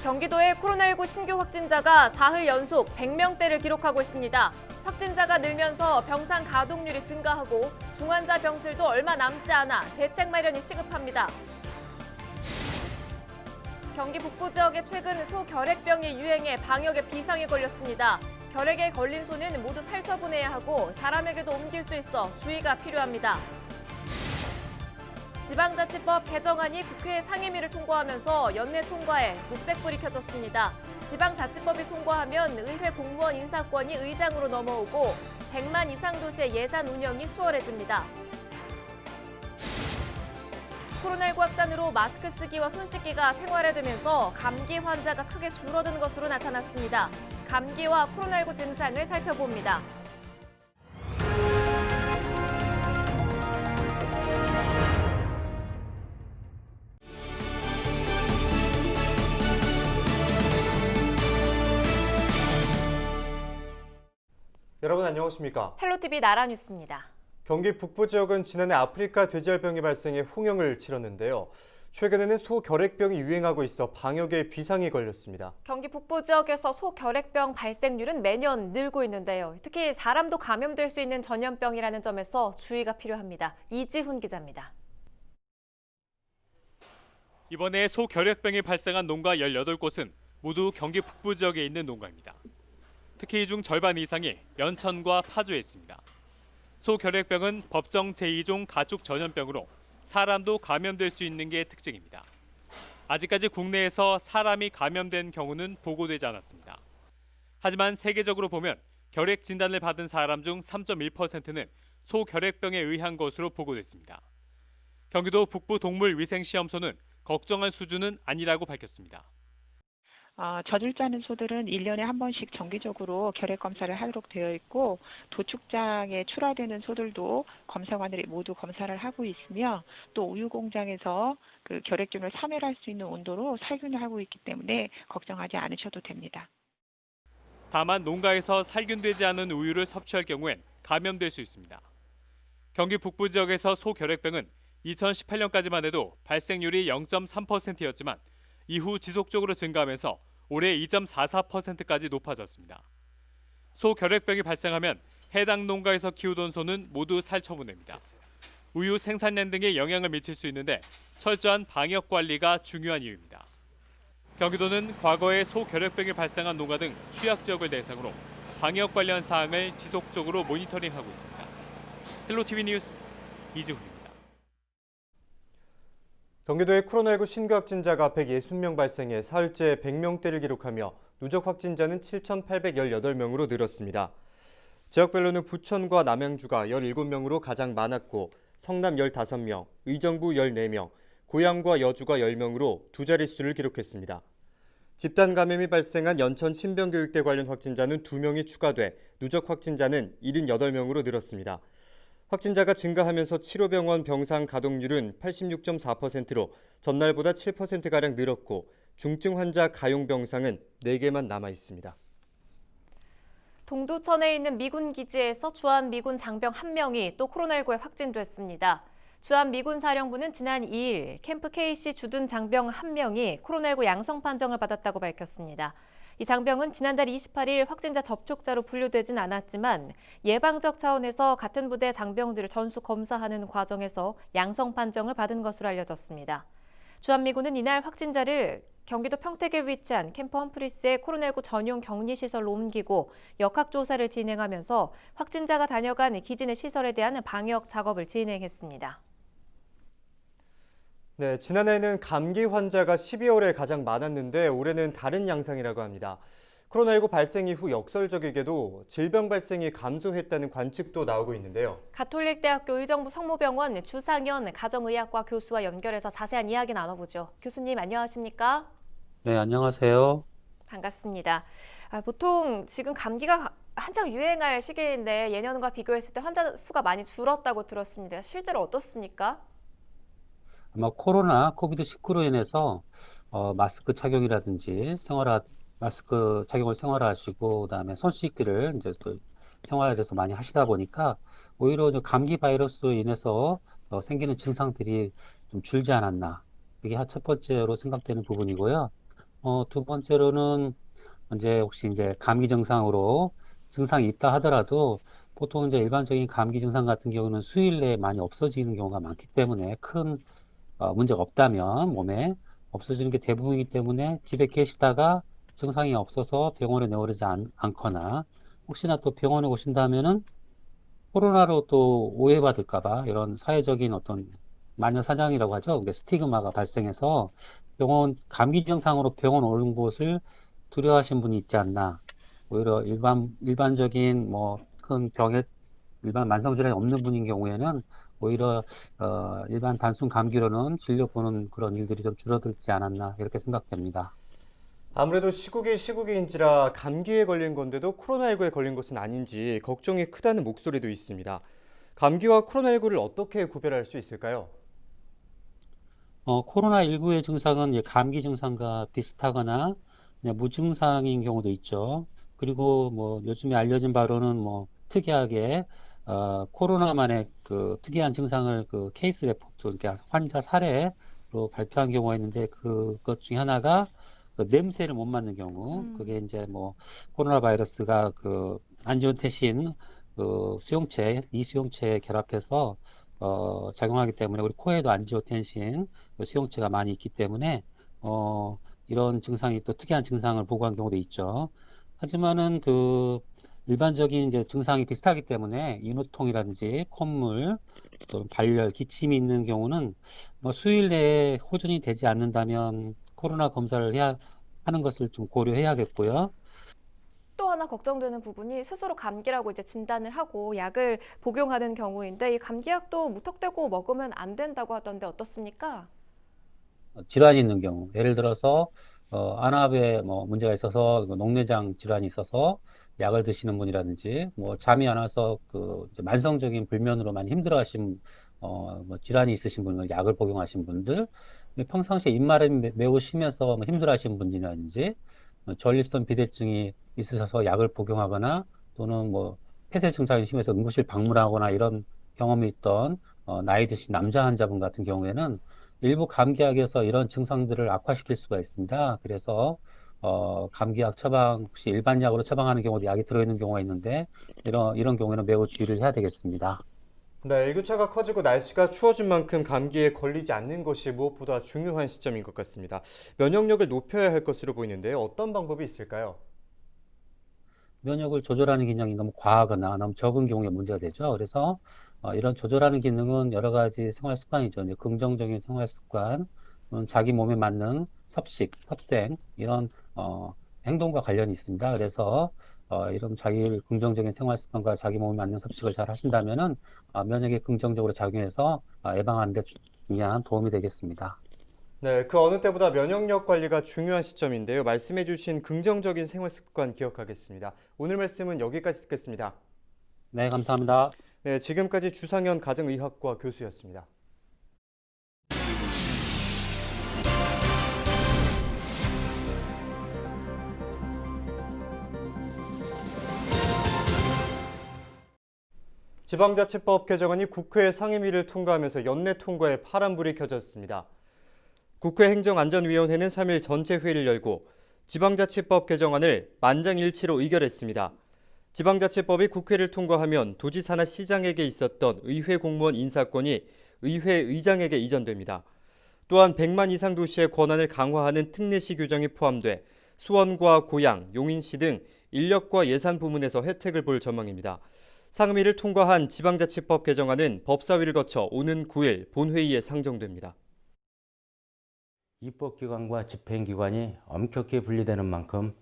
경기도의 코로나19 신규 확진자가 사흘 연속 100명대를 기록하고 있습니다. 확진자가 늘면서 병상 가동률이 증가하고 중환자 병실도 얼마 남지 않아 대책 마련이 시급합니다. 경기 북부 지역에 최근 소결핵병이 유행해 방역에 비상이 걸렸습니다. 결핵에 걸린 소는 모두 살처분해야 하고 사람에게도 옮길 수 있어 주의가 필요합니다. 지방자치법 개정안이 국회 상임위를 통과하면서 연내 통과에 녹색불이 켜졌습니다. 지방자치법이 통과하면 의회 공무원 인사권이 의장으로 넘어오고 100만 이상 도시의 예산 운영이 수월해집니다. 코로나19 확산으로 마스크 쓰기와 손 씻기가 생활화되면서 감기 환자가 크게 줄어든 것으로 나타났습니다. 감기와 코로나19 증상을 살펴봅니다. 여러분 안녕하십니까? 헬로티비 나라뉴스입니다. 경기 북부 지역은 지난해 아프리카 돼지열병이 발생해 홍역을 치렀는데요. 최근에는 소결핵병이 유행하고 있어 방역에 비상이 걸렸습니다. 경기 북부 지역에서 소결핵병 발생률은 매년 늘고 있는데요. 특히 사람도 감염될 수 있는 전염병이라는 점에서 주의가 필요합니다. 이지훈 기자입니다. 이번에 소결핵병이 발생한 농가 18곳은 모두 경기 북부 지역에 있는 농가입니다. 특히 이 중 절반 이상이 연천과 파주에 있습니다. 소결핵병은 법정 제2종 가축 전염병으로 사람도 감염될 수 있는 게 특징입니다. 아직까지 국내에서 사람이 감염된 경우는 보고되지 않았습니다. 하지만 세계적으로 보면 결핵 진단을 받은 사람 중 3.1%는 소결핵병에 의한 것으로 보고됐습니다. 경기도 북부동물위생시험소는 걱정할 수준은 아니라고 밝혔습니다. 젖을 짜는 소들은 1년에 한 번씩 정기적으로 결핵 검사를 하도록 되어 있고 도축장에 출하되는 소들도 검사관들이 모두 검사를 하고 있으며 또 우유 공장에서 그 결핵균을 사멸할 수 있는 온도로 살균을 하고 있기 때문에 걱정하지 않으셔도 됩니다. 다만 농가에서 살균되지 않은 우유를 섭취할 경우엔 감염될 수 있습니다. 경기 북부 지역에서 소결핵병은 2018년까지만 해도 발생률이 0.3%였지만 이후 지속적으로 증가하면서 올해 2.44%까지 높아졌습니다. 소결핵병이 발생하면 해당 농가에서 키우던 소는 모두 살처분됩니다. 우유 생산량 등에 영향을 미칠 수 있는데 철저한 방역 관리가 중요한 이유입니다. 경기도는 과거에 소결핵병이 발생한 농가 등 취약 지역을 대상으로 방역 관련 사항을 지속적으로 모니터링하고 있습니다. 헬로티비 뉴스 이지훈입니다. 경기도의 코로나19 신규 확진자가 160명 발생해 사흘째 100명대를 기록하며 누적 확진자는 7,818명으로 늘었습니다. 지역별로는 부천과 남양주가 17명으로 가장 많았고 성남 15명, 의정부 14명, 고양과 여주가 10명으로 두 자릿수를 기록했습니다. 집단 감염이 발생한 연천 신병교육대 관련 확진자는 2명이 추가돼 누적 확진자는 78명으로 늘었습니다. 확진자가 증가하면서 치료병원 병상 가동률은 86.4%로 전날보다 7%가량 늘었고 중증 환자 가용 병상은 4개만 남아 있습니다. 동두천에 있는 미군 기지에서 주한미군 장병 1명이 또 코로나19에 확진됐습니다. 주한미군 사령부는 지난 2일 캠프 KC 주둔 장병 1명이 코로나19 양성 판정을 받았다고 밝혔습니다. 이 장병은 지난달 28일 확진자 접촉자로 분류되진 않았지만 예방적 차원에서 같은 부대 장병들을 전수 검사하는 과정에서 양성 판정을 받은 것으로 알려졌습니다. 주한미군은 이날 확진자를 경기도 평택에 위치한 캠프 험프리스의 코로나19 전용 격리시설로 옮기고 역학조사를 진행하면서 확진자가 다녀간 기지 내 시설에 대한 방역 작업을 진행했습니다. 네, 지난해에는 감기 환자가 12월에 가장 많았는데 올해는 다른 양상이라고 합니다. 코로나19 발생 이후 역설적이게도 질병 발생이 감소했다는 관측도 나오고 있는데요. 가톨릭대학교 의정부 성모병원 주상현 가정의학과 교수와 연결해서 자세한 이야기 나눠보죠. 교수님 안녕하십니까? 네, 안녕하세요. 반갑습니다. 보통 지금 감기가 한창 유행할 시기인데 예년과 비교했을 때 환자 수가 많이 줄었다고 들었습니다. 실제로 어떻습니까? 아마 코비드-19로 인해서 마스크 착용이라든지 마스크 착용을 생활화하시고 그다음에 손 씻기를 이제 또 생활에서 많이 하시다 보니까 오히려 감기 바이러스로 인해서 생기는 증상들이 좀 줄지 않았나. 이게 첫 번째로 생각되는 부분이고요. 두 번째로는 이제 혹시 이제 감기 증상으로 증상이 있다 하더라도 보통 이제 일반적인 감기 증상 같은 경우는 수일 내에 많이 없어지는 경우가 많기 때문에 큰 문제가 없다면 몸에 없어지는 게 대부분이기 때문에 집에 계시다가 증상이 없어서 병원에 내오르지 않거나 혹시나 또 병원에 오신다면은 코로나로 또 오해받을까 봐 이런 사회적인 어떤 마녀사냥이라고 하죠. 그러니까 스티그마가 발생해서 감기 증상으로 병원 오는 곳을 두려워하신 분이 있지 않나. 오히려 일반적인 뭐 큰 병에 일반 만성질환이 없는 분인 경우에는 오히려 일반 단순 감기로는 진료 보는 그런 일들이 좀 줄어들지 않았나 이렇게 생각됩니다. 아무래도 시국이 시국인지라 감기에 걸린 건데도 코로나19에 걸린 것은 아닌지 걱정이 크다는 목소리도 있습니다. 감기와 코로나19를 어떻게 구별할 수 있을까요? 코로나19의 증상은 이제 감기 증상과 비슷하거나 그냥 무증상인 경우도 있죠. 그리고 뭐 요즘에 알려진 바로는 뭐 특이하게 코로나만의 그 특이한 증상을 그 케이스 레포트, 그러니까 환자 사례로 발표한 경우가 있는데 그것 중에 하나가 그 냄새를 못 맡는 경우, 그게 이제 뭐 코로나 바이러스가 그 안지오텐신 그 이수용체에 결합해서 작용하기 때문에 우리 코에도 안지오텐신 그 수용체가 많이 있기 때문에 이런 증상이 또 특이한 증상을 보고한 경우도 있죠. 하지만은 그 일반적인 이제 증상이 비슷하기 때문에 인후통이라든지 콧물, 또 발열, 기침이 있는 경우는 뭐 수일 내에 호전이 되지 않는다면 코로나 검사를 하는 것을 좀 고려해야겠고요. 또 하나 걱정되는 부분이 스스로 감기라고 이제 진단을 하고 약을 복용하는 경우인데 이 감기약도 무턱대고 먹으면 안 된다고 하던데 어떻습니까? 질환이 있는 경우, 예를 들어서 안압에 뭐 문제가 있어서 녹내장 질환이 있어서 약을 드시는 분이라든지 뭐 잠이 안 와서 그 이제 만성적인 불면으로 많이 힘들어하신 뭐 질환이 있으신 분들 약을 복용하신 분들, 평상시에 입마름이 매우 심해서 뭐 힘들어하신 분이라든지 전립선 비대증이 있으셔서 약을 복용하거나 또는 뭐 폐쇄 증상이 심해서 응급실 방문하거나 이런 경험이 있던 나이 드신 남자 환자분 같은 경우에는 일부 감기약에서 이런 증상들을 악화시킬 수가 있습니다. 그래서 감기약 처방 혹시 일반 약으로 처방하는 경우도 약이 들어있는 경우가 있는데 이런 경우에는 매우 주의를 해야 되겠습니다. 네, 일교차가 커지고 날씨가 추워진 만큼 감기에 걸리지 않는 것이 무엇보다 중요한 시점인 것 같습니다. 면역력을 높여야 할 것으로 보이는데요. 어떤 방법이 있을까요? 면역을 조절하는 기능이 너무 과하거나 너무 적은 경우에 문제가 되죠. 그래서 이런 조절하는 기능은 여러 가지 생활 습관이죠. 이제 긍정적인 생활 습관, 자기 몸에 맞는 섭식, 섭생 이런 행동과 관련이 있습니다. 그래서 이런 자기 긍정적인 생활 습관과 자기 몸에 맞는 섭식을 잘 하신다면은 면역에 긍정적으로 작용해서 예방하는 데 중요한 도움이 되겠습니다. 네, 그 어느 때보다 면역력 관리가 중요한 시점인데요. 말씀해주신 긍정적인 생활 습관 기억하겠습니다. 오늘 말씀은 여기까지 듣겠습니다. 네, 감사합니다. 네, 지금까지 주상현 가정의학과 교수였습니다. 지방자치법 개정안이 국회 상임위를 통과하면서 연내 통과에 파란불이 켜졌습니다. 국회 행정안전위원회는 3일 전체 회의를 열고 지방자치법 개정안을 만장일치로 의결했습니다. 지방자치법이 국회를 통과하면 도지사나 시장에게 있었던 의회 공무원 인사권이 의회 의장에게 이전됩니다. 또한 100만 이상 도시의 권한을 강화하는 특례시 규정이 포함돼 수원과 고양, 용인시 등 인력과 예산 부문에서 혜택을 볼 전망입니다. 상임위를 통과한 지방자치법 개정안은 법사위를 거쳐 오는 9일 본회의에 상정됩니다. 입법기관과 집행기관이 엄격히 분리되는 만큼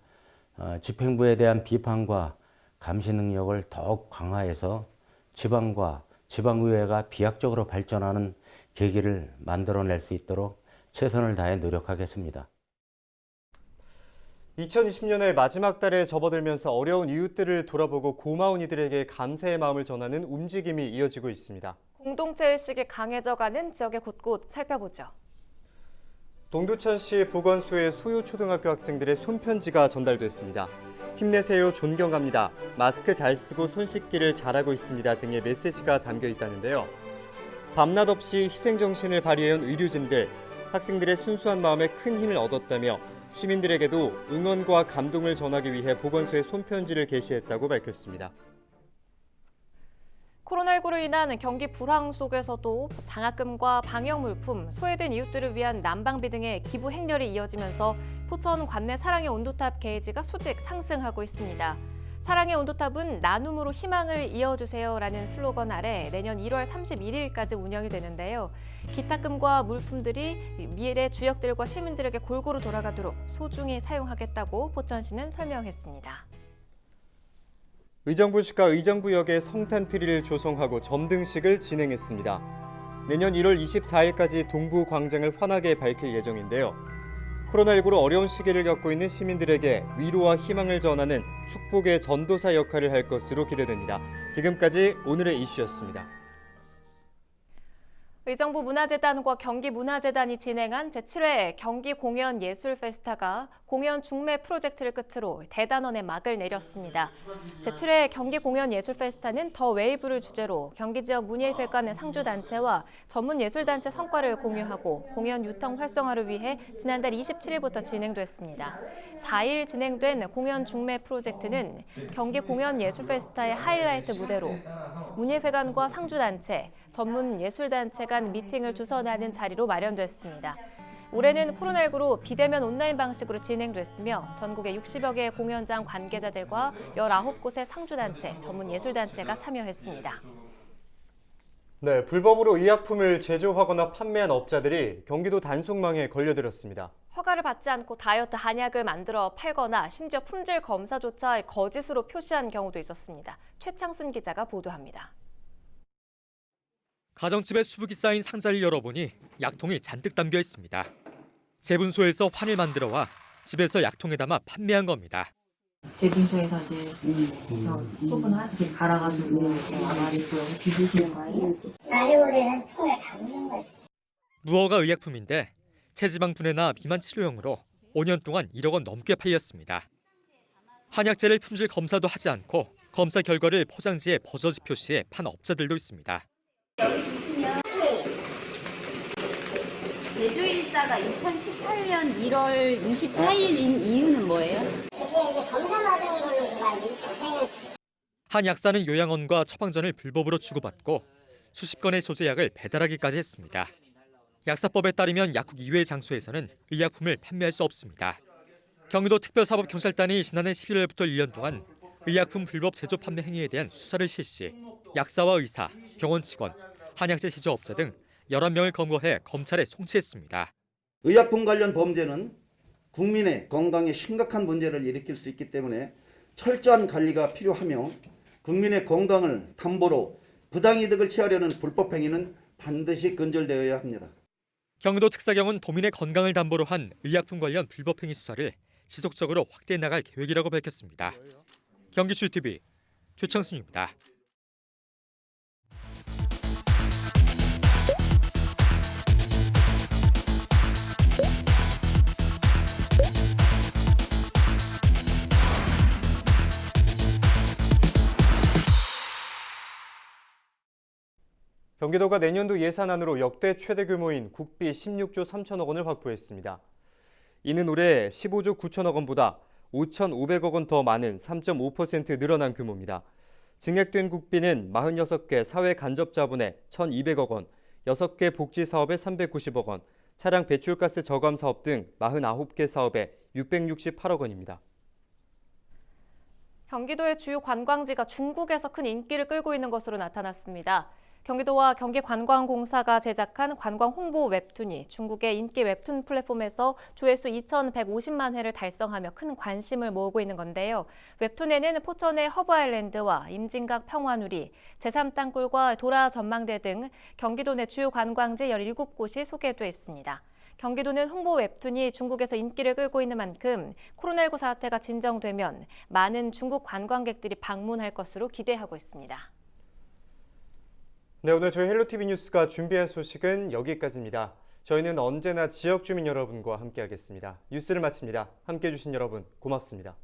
집행부에 대한 비판과 감시 능력을 더욱 강화해서 지방과 지방의회가 비약적으로 발전하는 계기를 만들어낼 수 있도록 최선을 다해 노력하겠습니다. 2020년의 마지막 달에 접어들면서 어려운 이웃들을 돌아보고 고마운 이들에게 감사의 마음을 전하는 움직임이 이어지고 있습니다. 공동체 의식이 강해져가는 지역의 곳곳 살펴보죠. 동두천시 보건소의 소요초등학교 학생들의 손편지가 전달됐습니다. 힘내세요, 존경합니다. 마스크 잘 쓰고 손 씻기를 잘하고 있습니다 등의 메시지가 담겨 있다는데요. 밤낮 없이 희생정신을 발휘해온 의료진들, 학생들의 순수한 마음에 큰 힘을 얻었다며 시민들에게도 응원과 감동을 전하기 위해 보건소에 손편지를 게시했다고 밝혔습니다. 코로나19로 인한 경기 불황 속에서도 장학금과 방역물품, 소외된 이웃들을 위한 난방비 등의 기부 행렬이 이어지면서 포천 관내 사랑의 온도탑 게이지가 수직 상승하고 있습니다. 사랑의 온도탑은 나눔으로 희망을 이어주세요라는 슬로건 아래 내년 1월 31일까지 운영이 되는데요. 기탁금과 물품들이 미래 주역들과 시민들에게 골고루 돌아가도록 소중히 사용하겠다고 포천시는 설명했습니다. 의정부시가 의정부역에 성탄트리를 조성하고 점등식을 진행했습니다. 내년 1월 24일까지 동부광장을 환하게 밝힐 예정인데요. 코로나19로 어려운 시기를 겪고 있는 시민들에게 위로와 희망을 전하는 축복의 전도사 역할을 할 것으로 기대됩니다. 지금까지 오늘의 이슈였습니다. 의정부 문화재단과 경기문화재단이 진행한 제7회 경기공연예술페스타가 공연 중매 프로젝트를 끝으로 대단원의 막을 내렸습니다. 제7회 경기공연예술페스타는 더 웨이브를 주제로 경기 지역 문예회관 상주단체와 전문예술단체 성과를 공유하고 공연 유통 활성화를 위해 지난달 27일부터 진행됐습니다. 4일 진행된 공연 중매 프로젝트는 경기공연예술페스타의 하이라이트 무대로 문예회관과 상주단체, 전문예술단체 간 미팅을 주선하는 자리로 마련됐습니다. 올해는 코로나19로 비대면 온라인 방식으로 진행됐으며 전국의 60여 개의 공연장 관계자들과 19곳의 상주단체, 전문예술단체가 참여했습니다. 네, 불법으로 의약품을 제조하거나 판매한 업자들이 경기도 단속망에 걸려들었습니다. 허가를 받지 않고 다이어트 한약을 만들어 팔거나 심지어 품질 검사조차 거짓으로 표시한 경우도 있었습니다. 최창순 기자가 보도합니다. 가정집에 수북이 쌓인 상자를 열어보니 약통이 잔뜩 담겨 있습니다. 제분소에서 환을 만들어와 집에서 약통에 담아 판매한 겁니다. 제분소에서 이제 소분을 이렇게 갈아가지고 와가지고 비비시는 거예요? 말리고리는 통을 담는 거지. 무허가 의약품인데 체지방 분해나 비만 치료용으로 5년 동안 1억 원 넘게 팔렸습니다. 한약재를 품질 검사도 하지 않고 검사 결과를 포장지에 버저지 표시해 판 업자들도 있습니다. 여기 보시면 제조일자가 2018년 1월 24일인 이유는 뭐예요? 그게 이제 검사받은 걸로 제가 고생을. 한 약사는 요양원과 처방전을 불법으로 주고받고 수십 건의 소재약을 배달하기까지 했습니다. 약사법에 따르면 약국 이외의 장소에서는 의약품을 판매할 수 없습니다. 경기도 특별사법경찰단이 지난해 11월부터 1년 동안 의약품 불법 제조 판매 행위에 대한 수사를 실시, 약사와 의사, 병원 직원, 한약재 제조업자 등 11명을 검거해 검찰에 송치했습니다. 의약품 관련 범죄는 국민의 건강에 심각한 문제를 일으킬 수 있기 때문에 철저한 관리가 필요하며 국민의 건강을 담보로 부당이득을 취하려는 불법 행위는 반드시 근절되어야 합니다. 경기도 특사경은 도민의 건강을 담보로 한 의약품 관련 불법 행위 수사를 지속적으로 확대해 나갈 계획이라고 밝혔습니다. 경기출TV 최창순입니다. 경기도가 내년도 예산안으로 역대 최대 규모인 국비 16조 3천억 원을 확보했습니다. 이는 올해 15조 9천억 원보다 5,500억 원 더 많은 3.5% 늘어난 규모입니다. 증액된 국비는 46개 사회 간접 자본에 1,200억 원, 6개 복지 사업에 390억 원, 차량 배출가스 저감 사업 등 49개 사업에 668억 원입니다. 경기도의 주요 관광지가 중국에서 큰 인기를 끌고 있는 것으로 나타났습니다. 경기도와 경기관광공사가 제작한 관광 홍보 웹툰이 중국의 인기 웹툰 플랫폼에서 조회수 2,150만 회를 달성하며 큰 관심을 모으고 있는 건데요. 웹툰에는 포천의 허브아일랜드와 임진각 평화누리, 제3땅굴과 도라 전망대 등 경기도 내 주요 관광지 17곳이 소개돼 있습니다. 경기도는 홍보 웹툰이 중국에서 인기를 끌고 있는 만큼 코로나19 사태가 진정되면 많은 중국 관광객들이 방문할 것으로 기대하고 있습니다. 네, 오늘 저희 헬로티비 뉴스가 준비한 소식은 여기까지입니다. 저희는 언제나 지역 주민 여러분과 함께하겠습니다. 뉴스를 마칩니다. 함께해 주신 여러분 고맙습니다.